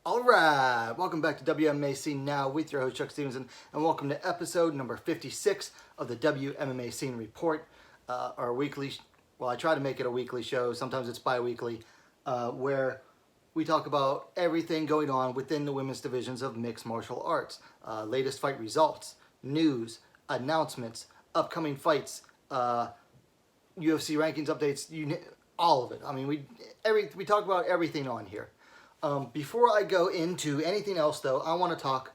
All right, welcome back to WMMA Scene Now with your host Chuck Stevenson, and welcome to episode number 56 of the WMMA Scene Report, our weekly. Well, I try to make it a weekly show. Sometimes it's bi-weekly, where we talk about everything going on within the women's divisions of mixed martial arts, latest fight results, news, announcements, upcoming fights, UFC rankings updates, all of it. I mean, we talk about everything on here. Before I go into anything else, though, I want to talk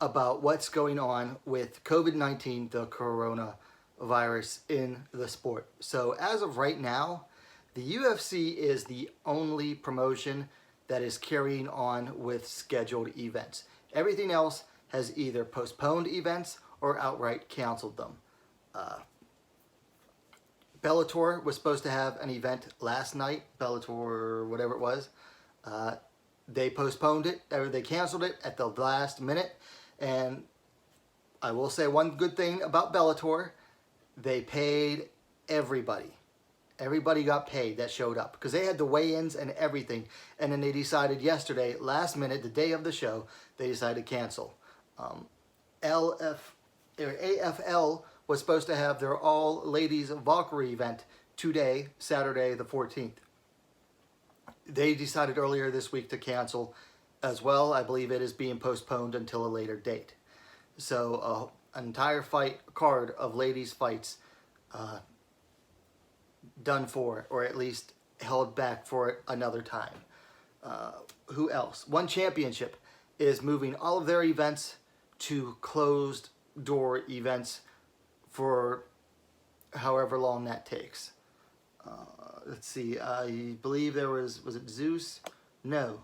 about what's going on with COVID-19, the coronavirus, in the sport. So as of right now, the UFC is the only promotion that is carrying on with scheduled events. Everything else has either postponed events or outright canceled them. Bellator was supposed to have an event last night, Bellator, whatever it was. They postponed it, or they canceled it at the last minute. And I will say one good thing about Bellator, they paid everybody. Everybody got paid that showed up, because they had the weigh-ins and everything. And then they decided yesterday, last minute, the day of the show, they decided to cancel. AFL was supposed to have their all-ladies Valkyrie event today, Saturday the 14th. They decided earlier this week to cancel as well. I believe it is being postponed until a later date. So an entire fight card of ladies fights done for, or at least held back for another time. Who else? One Championship is moving all of their events to closed door events for however long that takes. Let's see, I believe there was it Zeus? No.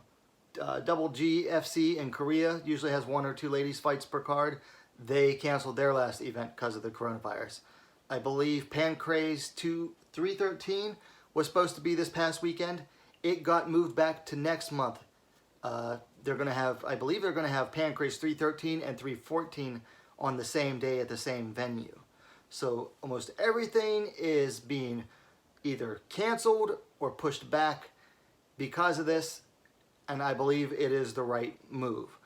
Double GFC in Korea usually has one or two ladies fights per card. They canceled their last event because of the coronavirus. I believe Pancrase 313 was supposed to be this past weekend. It got moved back to next month. They're going to have, I believe they're going to have Pancrase 313 and 314 on the same day at the same venue. So almost everything is being either canceled or pushed back because of this, and I believe it is the right move.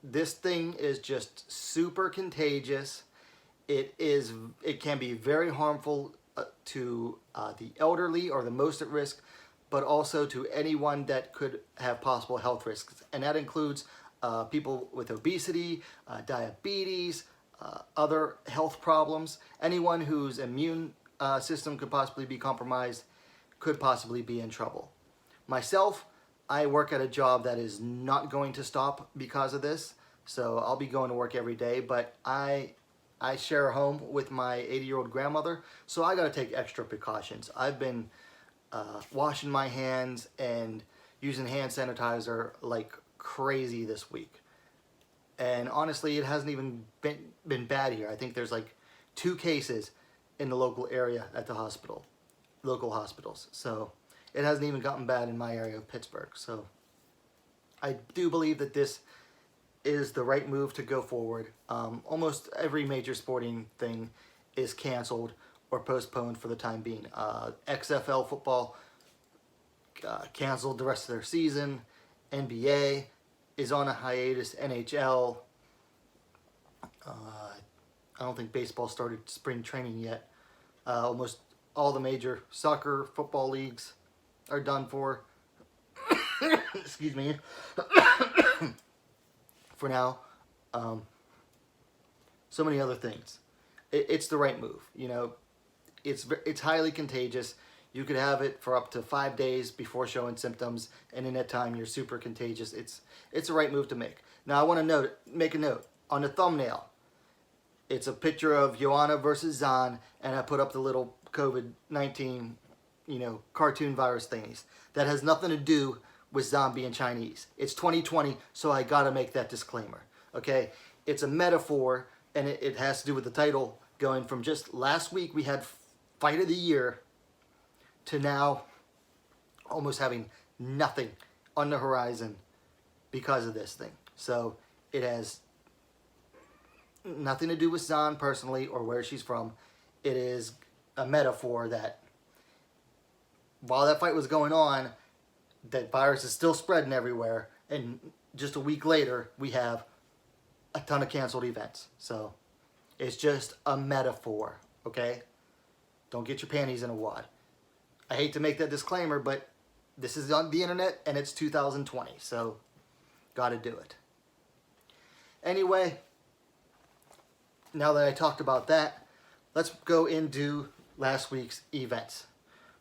This thing is just super contagious. It can be very harmful to the elderly or the most at risk, but also to anyone that could have possible health risks, and that includes people with obesity, diabetes, other health problems, anyone whose immune system could possibly be compromised, could possibly be in trouble. Myself, I work at a job that is not going to stop because of this, so I'll be going to work every day, but I share a home with my 80-year-old grandmother, so I gotta take extra precautions. I've been washing my hands and using hand sanitizer like crazy this week. And honestly, it hasn't even been bad here. I think there's like 2 cases in the local area at the local hospitals. So it hasn't even gotten bad in my area of Pittsburgh. So I do believe that this is the right move to go forward. Almost every major sporting thing is canceled or postponed for the time being. XFL football canceled the rest of their season. NBA is on a hiatus. NHL, I don't think baseball started spring training yet. Almost all the major soccer, football leagues are done for. Excuse me. For now. So many other things. It's the right move. You know, it's highly contagious. You could have it for up to 5 days before showing symptoms, and in that time you're super contagious. It's the right move to make. Now I want to make a note on the thumbnail. It's a picture of Joanna versus Zahn, and I put up the little COVID-19, cartoon virus thingies. That has nothing to do with Zahn being Chinese. It's 2020, so I gotta make that disclaimer, okay? It's a metaphor, and it has to do with the title, going from just last week we had Fight of the Year to now almost having nothing on the horizon because of this thing. So it has nothing to do with Zahn personally or where she's from. It is a metaphor that while that fight was going on, that virus is still spreading everywhere, And just a week later, we have a ton of canceled events. So it's just a metaphor, okay? Don't get your panties in a wad. I hate to make that disclaimer, but this is on the internet and it's 2020, so gotta do it. Anyway, now that I talked about that, let's go into last week's events.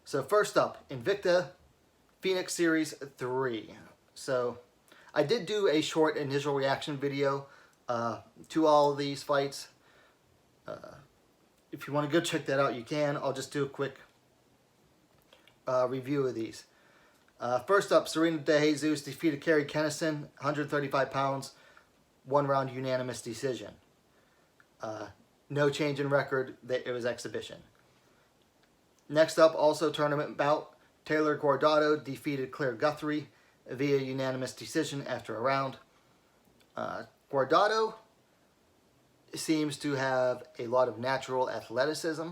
So first up, Invicta Phoenix Series 3. So I did do a short initial reaction video to all of these fights. If you want to go check that out, you can. I'll just do a quick review of these. First up, Serena De Jesus defeated Carrie Kennison, 135 pounds, 1-round unanimous decision. No change in record, it was exhibition. Next up, also tournament bout, Taylor Guardado defeated Claire Guthrie via unanimous decision after a round. Guardado seems to have a lot of natural athleticism.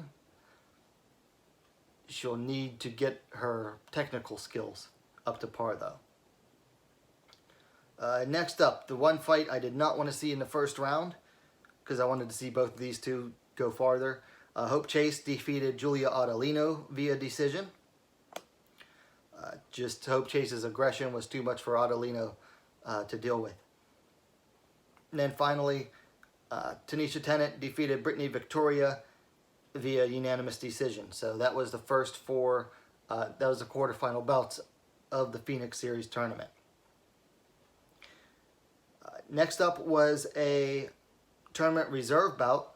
She'll need to get her technical skills up to par, though. Next up, the one fight I did not want to see in the first round, because I wanted to see both of these two go farther. Hope Chase defeated Julia Audolino via decision. Just Hope Chase's aggression was too much for Audolino to deal with. And then finally, Tanisha Tennant defeated Brittany Victoria via unanimous decision. So that was the first four, that was the quarterfinal bouts of the Phoenix Series tournament. Next up was a tournament reserve bout.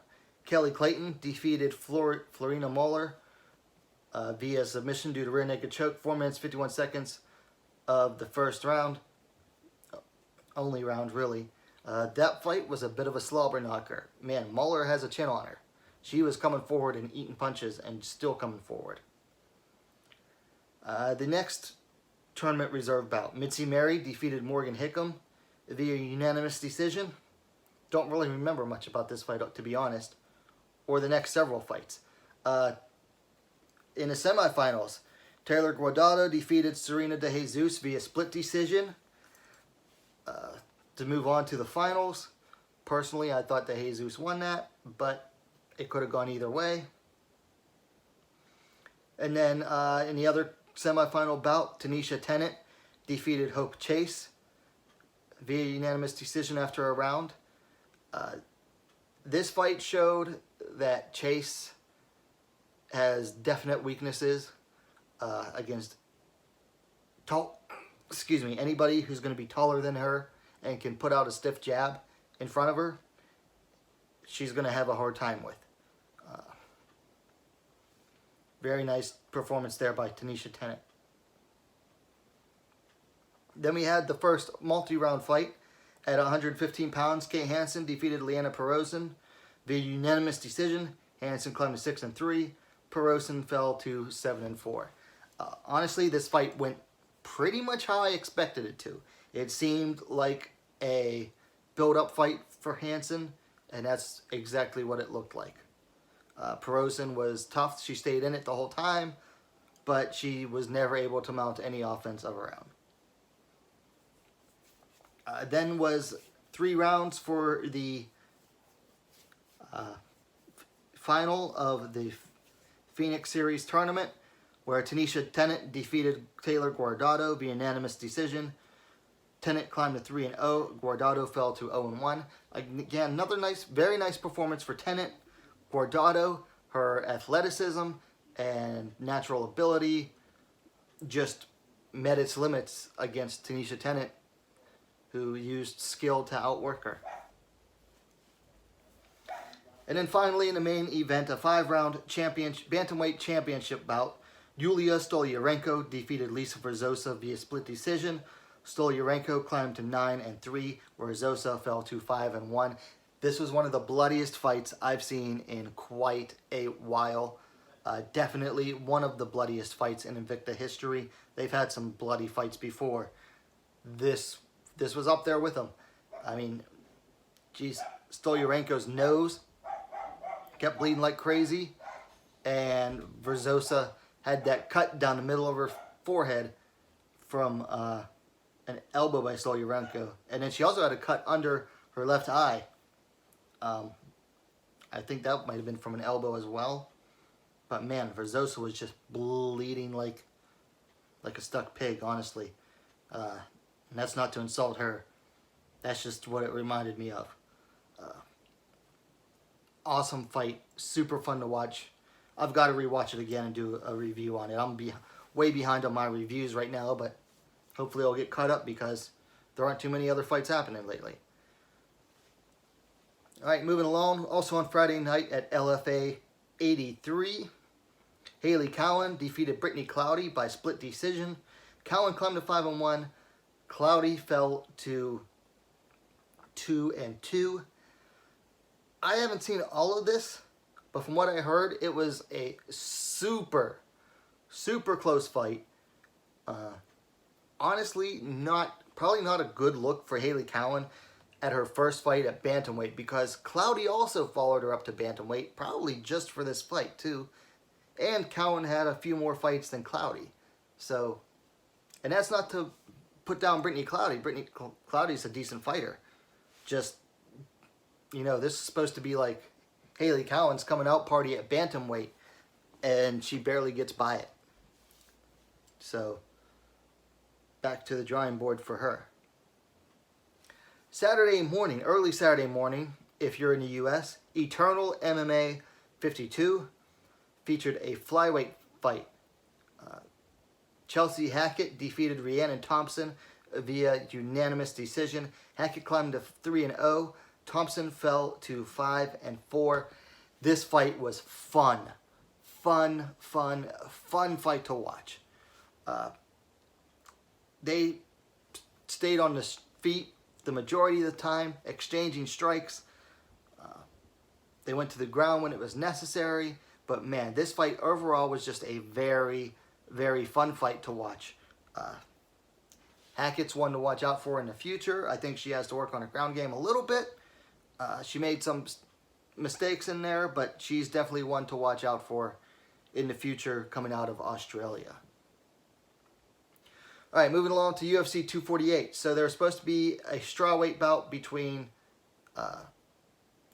Kelly Clayton defeated Florina Moeller via submission due to rear naked choke, 4 minutes 51 seconds of the first round. Only round, really. That fight was a bit of a slobber knocker. Man, Moeller has a chin on her. She was coming forward and eating punches and still coming forward. The next tournament reserve bout, Mitzi Mary defeated Morgan Hickam via unanimous decision. Don't really remember much about this fight, to be honest, or the next several fights. In the semifinals, Taylor Guardado defeated Serena De Jesus via split decision. To move on to the finals, personally, I thought De Jesus won that, but it could have gone either way. And then in the other semifinal bout, Tanisha Tennant defeated Hope Chase via unanimous decision after a round. This fight showed that Chase has definite weaknesses against anybody who's going to be taller than her and can put out a stiff jab in front of her. She's going to have a hard time with. Very nice performance there by Tanisha Tennant. Then we had the first multi-round fight. At 115 pounds, Kay Hansen defeated Liana Perozin via unanimous decision. Hansen climbed to 6-3. Perozin fell to 7-4. Honestly, this fight went pretty much how I expected it to. It seemed like a build-up fight for Hansen, and that's exactly what it looked like. Perozin was tough. She stayed in it the whole time, but she was never able to mount any offense of her own. Then was 3 rounds for the final of the Phoenix Series tournament, where Tanisha Tennant defeated Taylor Guardado via unanimous decision. Tennant climbed to 3-0. Guardado fell to 0-1. Again, another very nice performance for Tennant. Guardado, her athleticism and natural ability just met its limits against Tanisha Tennant, who used skill to outwork her. And then finally in the main event, a 5-round bantamweight championship bout, Yulia Stoliarenko defeated Lisa Verzosa via split decision. Stoliarenko climbed to 9-3, where Verzosa fell to 5-1. This was one of the bloodiest fights I've seen in quite a while. Definitely one of the bloodiest fights in Invicta history. They've had some bloody fights before. This was up there with them. I mean, geez, Stoliarenko's nose kept bleeding like crazy, and Verzosa had that cut down the middle of her forehead from an elbow by Stoliarenko. And then she also had a cut under her left eye. I think that might have been from an elbow as well. But man, Verzosa was just bleeding like a stuck pig, honestly. And that's not to insult her. That's just what it reminded me of. Awesome fight. Super fun to watch. I've got to rewatch it again and do a review on it. I'm way behind on my reviews right now, but hopefully I'll get caught up because there aren't too many other fights happening lately. Alright, moving along. Also on Friday night at LFA 83, Haley Cowan defeated Brittany Cloudy by split decision. Cowan climbed to 5-1. Cloudy fell to 2-2. I haven't seen all of this, but from what I heard, it was a super close fight. Honestly, probably not a good look for Haley Cowan at her first fight at bantamweight, because Cloudy also followed her up to bantamweight, probably just for this fight too. And Cowan had a few more fights than Cloudy. So, and that's not to put down Brittany Cloudy. Brittany Cloudy's a decent fighter. Just, you know, this is supposed to be like Haley Cowan's coming out party at bantamweight, and she barely gets by it. So, back to the drawing board for her. Saturday morning, early Saturday morning, if you're in the U.S., Eternal MMA 52 featured a flyweight fight. Chelsea Hackett defeated Rhiannon Thompson via unanimous decision. Hackett climbed to 3-0. Thompson fell to 5-4. This fight was fun fight to watch. They stayed on the feet the majority of the time, exchanging strikes. They went to the ground when it was necessary. But man, this fight overall was just a very fun fight to watch. Hackett's one to watch out for in the future. I think she has to work on her ground game a little bit. She made some mistakes in there, but she's definitely one to watch out for in the future coming out of Australia. All right, moving along to UFC 248. So there was supposed to be a strawweight bout between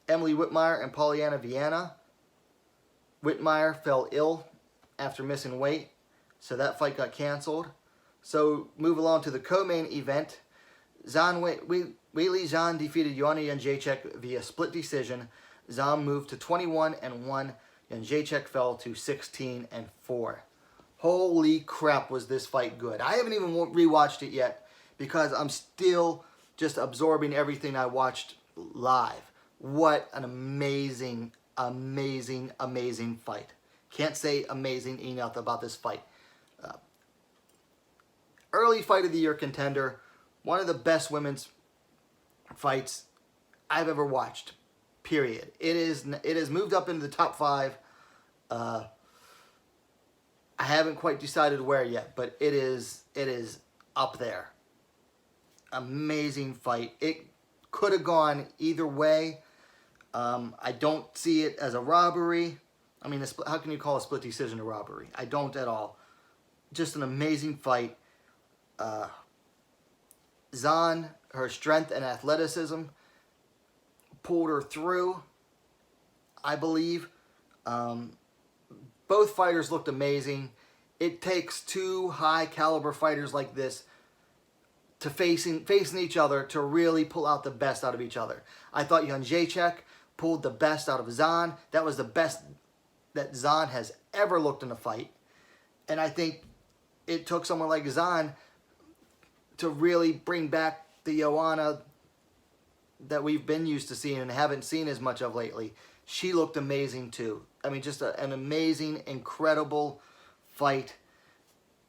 Emily Whitmire and Polyana Viana. Whitmire fell ill after missing weight, so that fight got canceled. So move along to the co-main event. Weili Zhang defeated Joanna Jędrzejczyk via split decision. Zhang moved to 21-1. Jędrzejczyk fell to 16-4. Holy crap, was this fight good. I haven't even rewatched it yet because I'm still just absorbing everything I watched live. What an amazing fight. Can't say amazing enough about this fight. Early fight of the year contender. One of the best women's fights I've ever watched. Period. It has moved up into the top 5. I haven't quite decided where yet, but it is up there. Amazing fight. It could have gone either way. I don't see it as a robbery. I mean, how can you call a split decision a robbery? I don't at all. Just an amazing fight. Zhang, her strength and athleticism pulled her through, I believe. Both fighters looked amazing. It takes two high caliber fighters like this to facing each other to really pull out the best out of each other. I thought Jędrzejczyk pulled the best out of Zhang. That was the best that Zhang has ever looked in a fight. And I think it took someone like Zhang to really bring back the Joanna that we've been used to seeing and haven't seen as much of lately. She looked amazing too. I mean, just an amazing, incredible fight.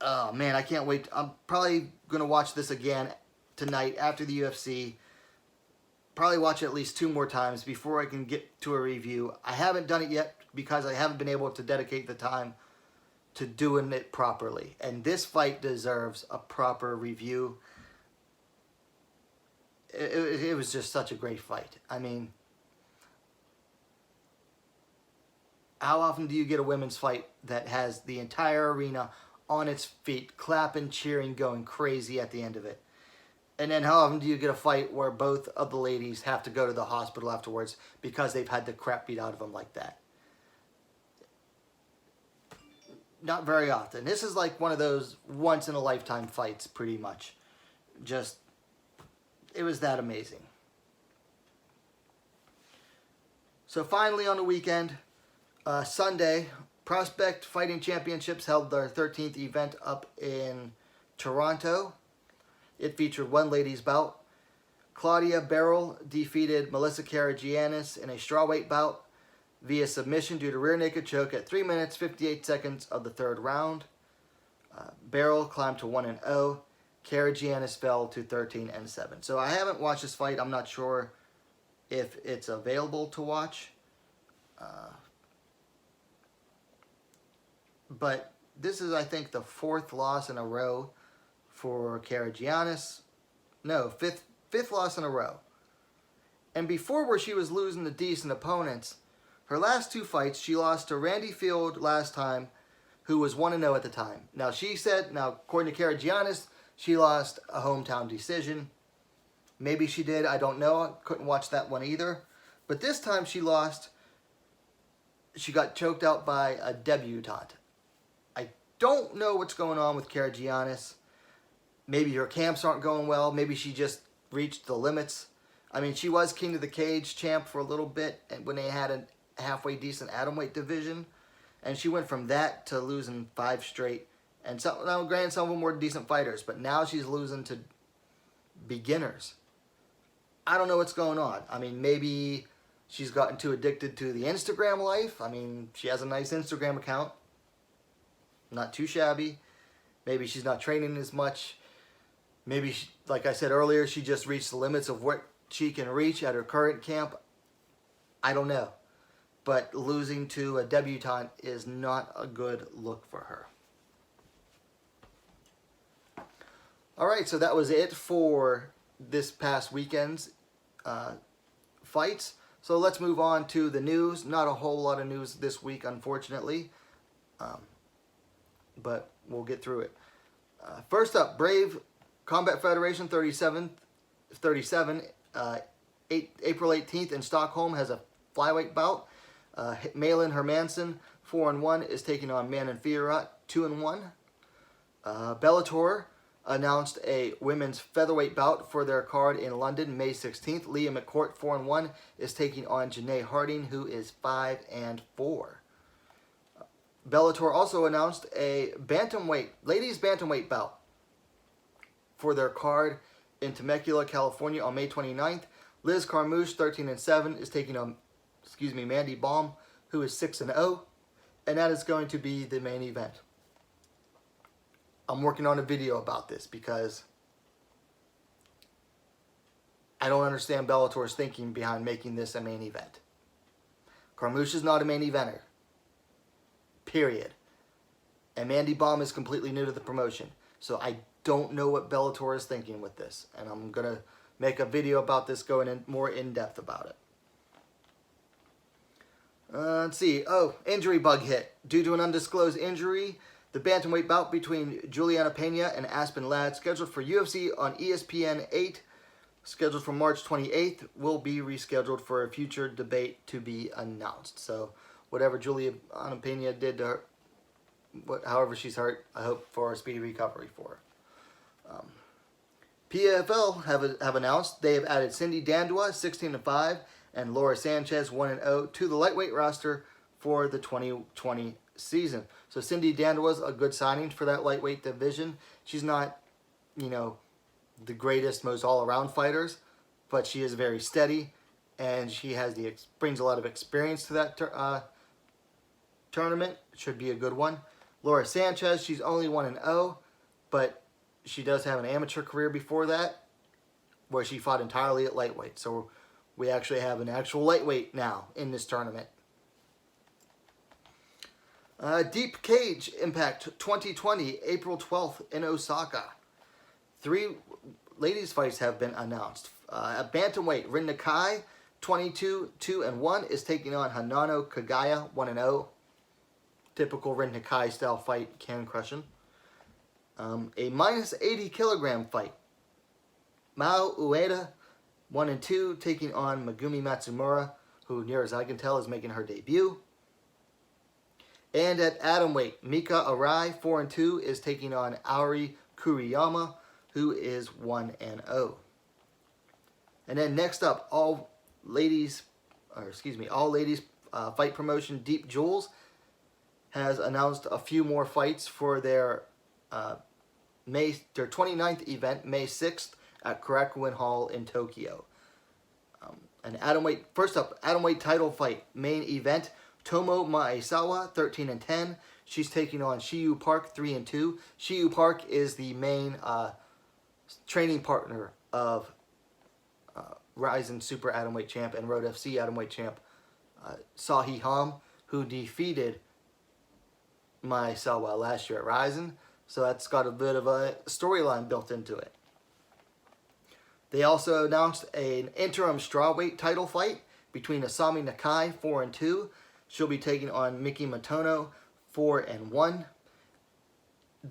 Oh man, I can't wait. I'm probably going to watch this again tonight after the UFC. Probably watch it at least 2 more times before I can get to a review. I haven't done it yet because I haven't been able to dedicate the time to doing it properly. And this fight deserves a proper review. It was just such a great fight. I mean, how often do you get a women's fight that has the entire arena on its feet, clapping, cheering, going crazy at the end of it? And then how often do you get a fight where both of the ladies have to go to the hospital afterwards because they've had the crap beat out of them like that? Not very often. This is like one of those once in a lifetime fights, pretty much. Just, it was that amazing. So finally on the weekend, Sunday, Prospect Fighting Championships held their 13th event up in Toronto. It featured one ladies bout. Claudia Beryl defeated Melissa Karagiannis in a strawweight bout via submission due to rear naked choke at 3 minutes 58 seconds of the third round. Beryl climbed to 1-0. Karagiannis fell to 13-7. So I haven't watched this fight. I'm not sure if it's available to watch. But this is, I think, the fourth loss in a row for Karagiannis. No, fifth loss in a row. And before, where she was losing to decent opponents, her last two fights, she lost to Randy Field last time, who was 1-0 at the time. Now, according to Karagiannis, she lost a hometown decision. Maybe she did, I don't know. I couldn't watch that one either. But this time she lost. She got choked out by a debutante. I don't know what's going on with Karagiannis. Maybe her camps aren't going well. Maybe she just reached the limits. I mean, she was King of the Cage champ for a little bit, and when they had a halfway decent atomweight division. And she went from that to losing 5 straight. And now, granted, some of them were decent fighters, but now she's losing to beginners. I don't know what's going on. I mean, maybe she's gotten too addicted to the Instagram life. I mean, she has a nice Instagram account. Not too shabby. Maybe she's not training as much. Maybe, like I said earlier, she just reached the limits of what she can reach at her current camp. I don't know. But losing to a debutante is not a good look for her. All right, so that was it for this past weekend's fights. So let's move on to the news. Not a whole lot of news this week, unfortunately. But we'll get through it. First up, Brave Combat Federation 37, April 18th in Stockholm has a flyweight bout. Malin Hermansson, 4-1, is taking on Manon Fiorot, 2-1. Bellator announced a women's featherweight bout for their card in London, May 16th. Leah McCourt, 4-1, is taking on Janae Harding, who is 5-4. Bellator also announced a ladies bantamweight bout for their card in Temecula, California on May 29th. Liz Carmouche, 13-7, is taking on Mandy Baum, who is 6-0, and that is going to be the main event. I'm working on a video about this because I don't understand Bellator's thinking behind making this a main event. Carmouche is not a main eventer. Period. And Mandy Baum is completely new to the promotion. So I don't know what Bellator is thinking with this. And I'm going to make a video about this, going in more in-depth about it. Let's see. Oh, injury bug hit. Due to an undisclosed injury, the bantamweight bout between Juliana Pena and Aspen Ladd, scheduled for UFC on ESPN 8, scheduled for March 28th, will be rescheduled for a future debate to be announced. So whatever Juliana Pena did to her, however she's hurt, I hope for a speedy recovery for her. PFL have announced they have added Cindy Dandua, 16-5, and Laura Sanchez, 1-0, to the lightweight roster for the 2020 season. So Cindy Dandua was a good signing for that lightweight division. She's not, the greatest, most all-around fighters, but she is very steady, and she has brings a lot of experience to that tournament. It should be a good one. Laura Sanchez, she's only 1-0, but she does have an amateur career before that, where she fought entirely at lightweight. So we actually have an actual lightweight now in this tournament. Deep Cage Impact 2020, April 12th in Osaka. 3 ladies fights have been announced. At bantamweight, Rin Nakai, 22-2-1, is taking on Hanano Kagaya, 1-0. Typical Rin Nakai style fight, can crushing. A minus 80 kilogram fight. Mao Ueda, 1 and 2, taking on Megumi Matsumura, who, near as I can tell, is making her debut. And at atomweight, Mika Arai, 4 and 2, is taking on Aori Kuriyama, who is 1 and 0. And then next up, all ladies fight promotion Deep Jewels has announced a few more fights for their 29th event, May 6th, at Korakuen Hall in Tokyo. First up, atomweight title fight, main event, Tomo Maesawa, 13 and 10. She's taking on Shiyu Park, 3 and 2. Shiyu Park is the main training partner of Rizin Super Atomweight Champ and Road FC Atomweight Champ Sahi Ham, who defeated Maesawa last year at Rizin. So that's got a bit of a storyline built into it. They also announced an interim strawweight title fight between Asami Nakai, 4 and 2. She'll be taking on Miki Matono, 4 and 1.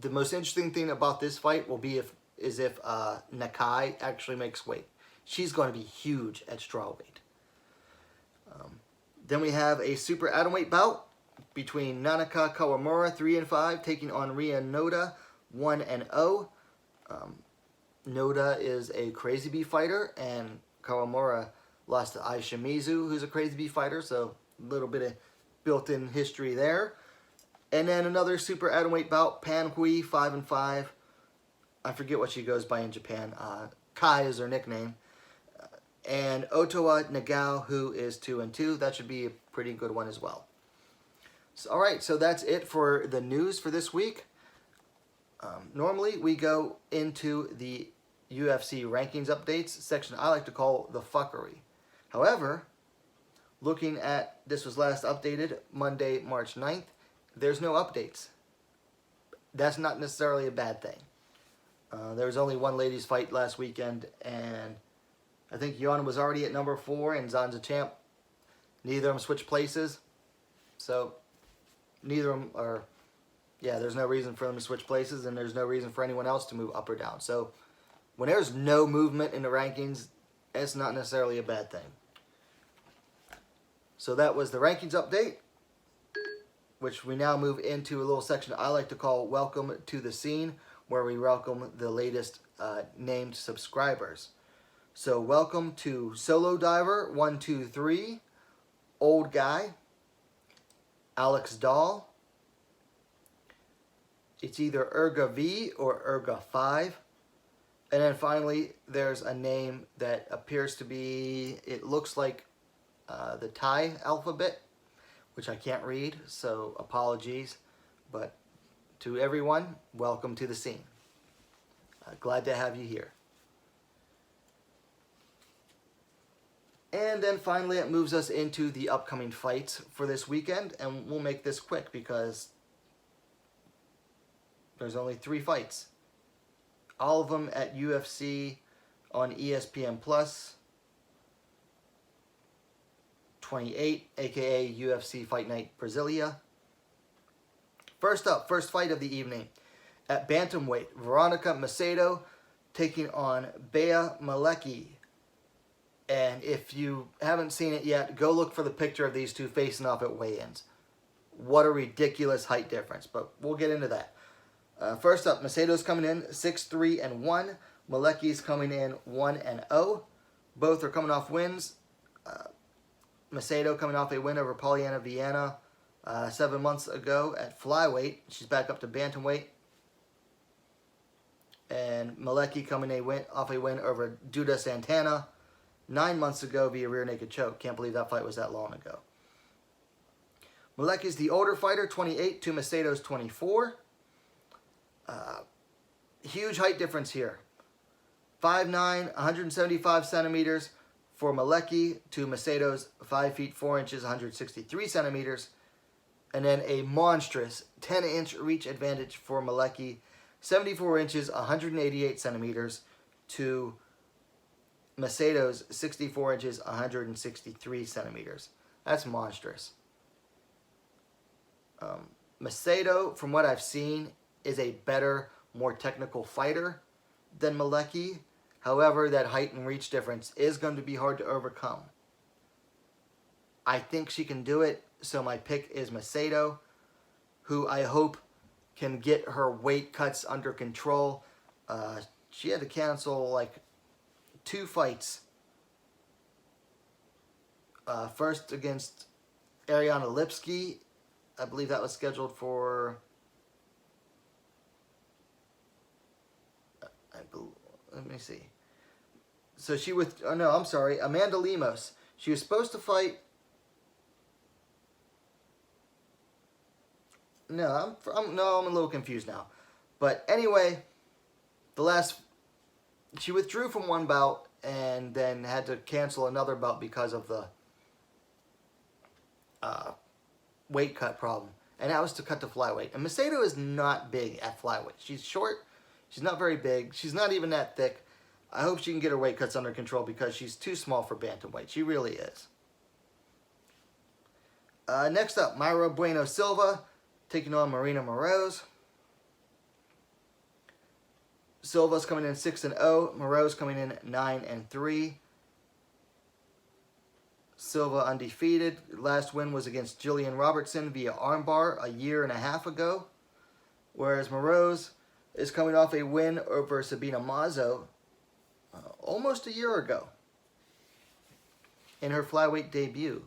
The most interesting thing about this fight will be if Nakai actually makes weight. She's going to be huge at strawweight. Then we have a super atomweight bout between Nanaka Kawamura, 3 and 5, taking on Ria Noda, 1 and 0. Noda is a crazy bee fighter, and Kawamura lost to Ai Shimizu, who's a crazy bee fighter, so a little bit of built-in history there. And then another super atomweight bout, Pan Hui, 5 and 5. I forget what she goes by in Japan. Kai is her nickname. And Otoa Nagao, who is 2 and 2. That should be a pretty good one as well. So, all right, so that's it for the news for this week. Normally, we go into the UFC rankings updates section I like to call the fuckery. However, looking at, this was last updated Monday, March 9th, there's no updates. That's not necessarily a bad thing. There was only one ladies fight last weekend, and I think Yon was already at number 4 and Zan's a champ. Neither of them switched places. So, neither of them are, there's no reason for them to switch places, and there's no reason for anyone else to move up or down. So, when there's no movement in the rankings, it's not necessarily a bad thing. So that was the rankings update, which we now move into a little section I like to call Welcome to the Scene, where we welcome the latest named subscribers. So welcome to Solo Diver 123, Old Guy, Alex Dahl. It's either Urga V or Urga 5. And then finally, there's a name that appears to be, it looks like the Thai alphabet, which I can't read, so apologies. But to everyone, welcome to the scene. Glad to have you here. And then finally, it moves us into the upcoming fights for this weekend, and we'll make this quick because there's only 3 fights. All of them at UFC on ESPN Plus 28, aka UFC Fight Night Brasilia. First up, first fight of the evening. At bantamweight, Veronica Macedo taking on Bea Malecki. And if you haven't seen it yet, go look for the picture of these two facing off at weigh-ins. What a ridiculous height difference, but we'll get into that. First up, Macedo's coming in 6-3 and 1. Malecki's coming in 1 and 0. Both are coming off wins. Macedo coming off a win over Polyana Viana 7 months ago at flyweight. She's back up to bantamweight. And Malecki coming off a win over Duda Santana 9 months ago via rear naked choke. Can't believe that fight was that long ago. Malecki's the older fighter, 28 to Macedo's 24. Huge height difference here. 5'9", 175 centimeters for Malecki to Macedo's 5 feet 4 inches, 163 centimeters. And then a monstrous 10-inch reach advantage for Malecki, 74 inches, 188 centimeters to Macedo's 64 inches, 163 centimeters. That's monstrous. Macedo, from what I've seen, is a better, more technical fighter than Malecki. However, that height and reach difference is going to be hard to overcome. I think she can do it, so my pick is Macedo, who I hope can get her weight cuts under control. She had to cancel like 2 fights. First against Ariana Lipski. I believe that was scheduled for... let me see. So she Amanda Lemos. She was supposed to fight... No, I'm a little confused now. But anyway, she withdrew from one bout and then had to cancel another bout because of the weight cut problem. And that was to cut to flyweight. And Macedo is not big at flyweight. She's short. She's not very big. She's not even that thick. I hope she can get her weight cuts under control because she's too small for bantamweight. She really is. Next up, Mayra Bueno Silva taking on Marina Moroz. Silva's coming in 6-0. Moroz coming in 9-3. Silva undefeated. Last win was against Jillian Robertson via armbar a year and a half ago. Whereas Moroz is coming off a win over Sabina Mazo almost a year ago in her flyweight debut.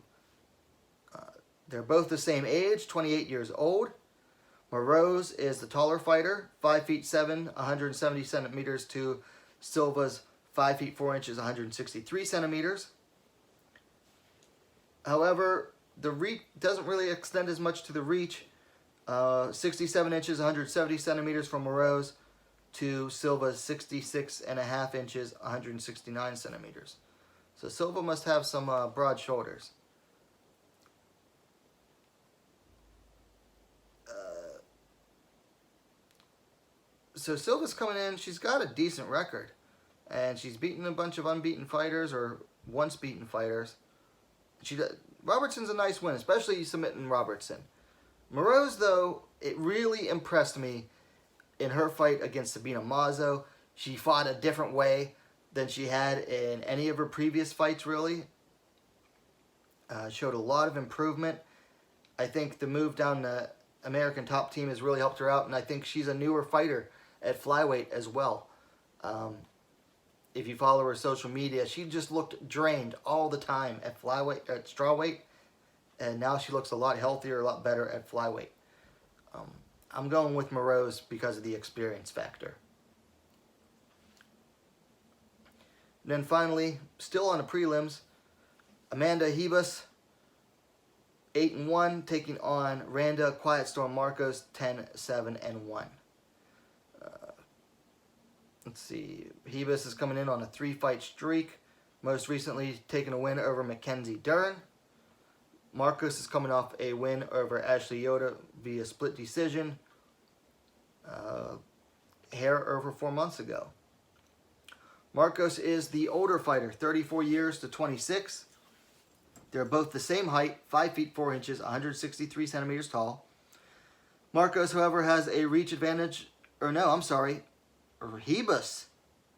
They're both the same age, 28 years old. Moroz is the taller fighter, 5'7", 170 centimeters to Silva's 5'4", 163 centimeters. However, the reach doesn't really extend as much to the reach. 67 inches, 170 centimeters from Moroz to Silva's 66.5 inches, 169 centimeters. So Silva must have some broad shoulders. So Silva's coming in. She's got a decent record. And she's beaten a bunch of unbeaten fighters or once beaten fighters. Robertson's a nice win, especially submitting Robertson. Moroz, though, it really impressed me in her fight against Sabina Mazo. She fought a different way than she had in any of her previous fights, really. Showed a lot of improvement. I think the move down the American top team has really helped her out, and I think she's a newer fighter at flyweight as well. If you follow her social media, she just looked drained all the time at flyweight, at strawweight, and now she looks a lot healthier, a lot better at flyweight. I'm going with Moroz because of the experience factor. And then finally, still on the prelims, Amanda Ribas, 8-1, taking on Randa Quiet Storm Marcos, 10-7-1. Let's see. Ribas is coming in on a 3-fight streak. Most recently taking a win over Mackenzie Dern. Marcos is coming off a win over Ashley Yoda via split decision. Over 4 months ago. Marcos is the older fighter, 34 years to 26. They're both the same height, 5'4", 163 centimeters tall. Marcos, however, has a reach advantage. Ribas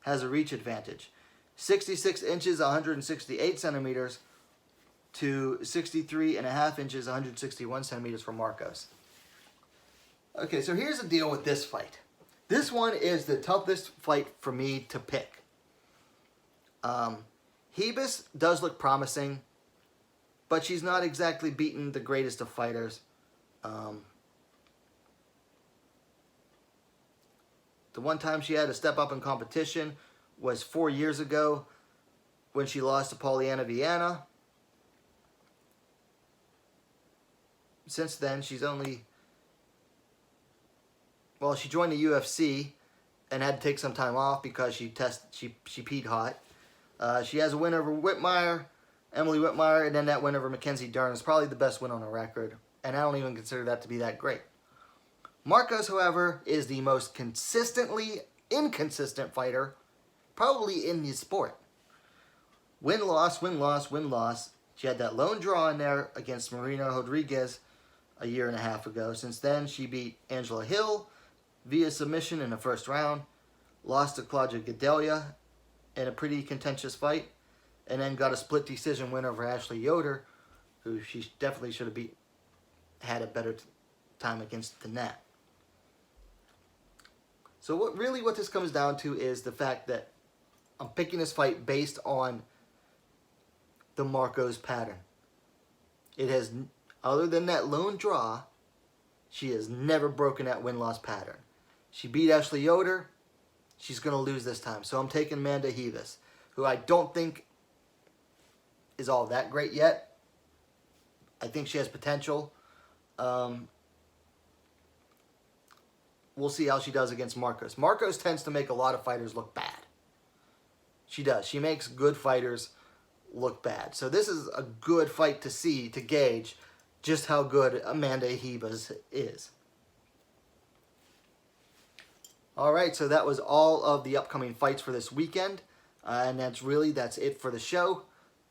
has a reach advantage. 66 inches, 168 centimeters to 63.5 inches, 161 centimeters for Marcos. Okay, so here's the deal with this fight. This one is the toughest fight for me to pick. Ribas does look promising, but she's not exactly beaten the greatest of fighters. The one time she had to step up in competition was 4 years ago when she lost to Polyana Viana. Since then, she's only... Well, she joined the UFC and had to take some time off because she peed hot. She has a win over Emily Whitmire, and then that win over Mackenzie Dern is probably the best win on her record. And I don't even consider that to be that great. Marcos, however, is the most consistently inconsistent fighter probably in the sport. Win-loss, win-loss, win-loss. She had that lone draw in there against Marina Rodriguez a year and a half ago. Since then, she beat Angela Hill via submission in the first round, lost to Claudia Gadelia in a pretty contentious fight, and then got a split decision win over Ashley Yoder, who she definitely should have had a better time against than that. So what this comes down to is the fact that I'm picking this fight based on the Marcos pattern. It has, other than that lone draw, she has never broken that win-loss pattern. She beat Ashley Yoder. She's going to lose this time. So I'm taking Amanda Ribas, who I don't think is all that great yet. I think she has potential. We'll see how she does against Marcos. Marcos tends to make a lot of fighters look bad. She does. She makes good fighters look bad. So this is a good fight to see, to gauge just how good Amanda Ribas is. All right, so that was all of the upcoming fights for this weekend. And that's it for the show.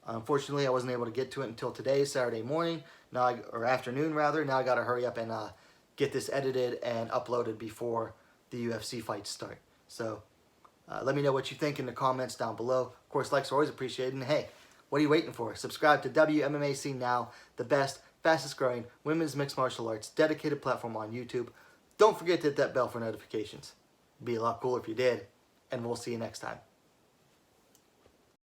Unfortunately, I wasn't able to get to it until today, Saturday morning, or afternoon rather. Now I got to hurry up and get this edited and uploaded before the UFC fights start. So let me know what you think in the comments down below. Of course, likes are always appreciated. And hey, what are you waiting for? Subscribe to WMMA now, the best, fastest growing women's mixed martial arts dedicated platform on YouTube. Don't forget to hit that bell for notifications. It'd be a lot cooler if you did. And we'll see you next time.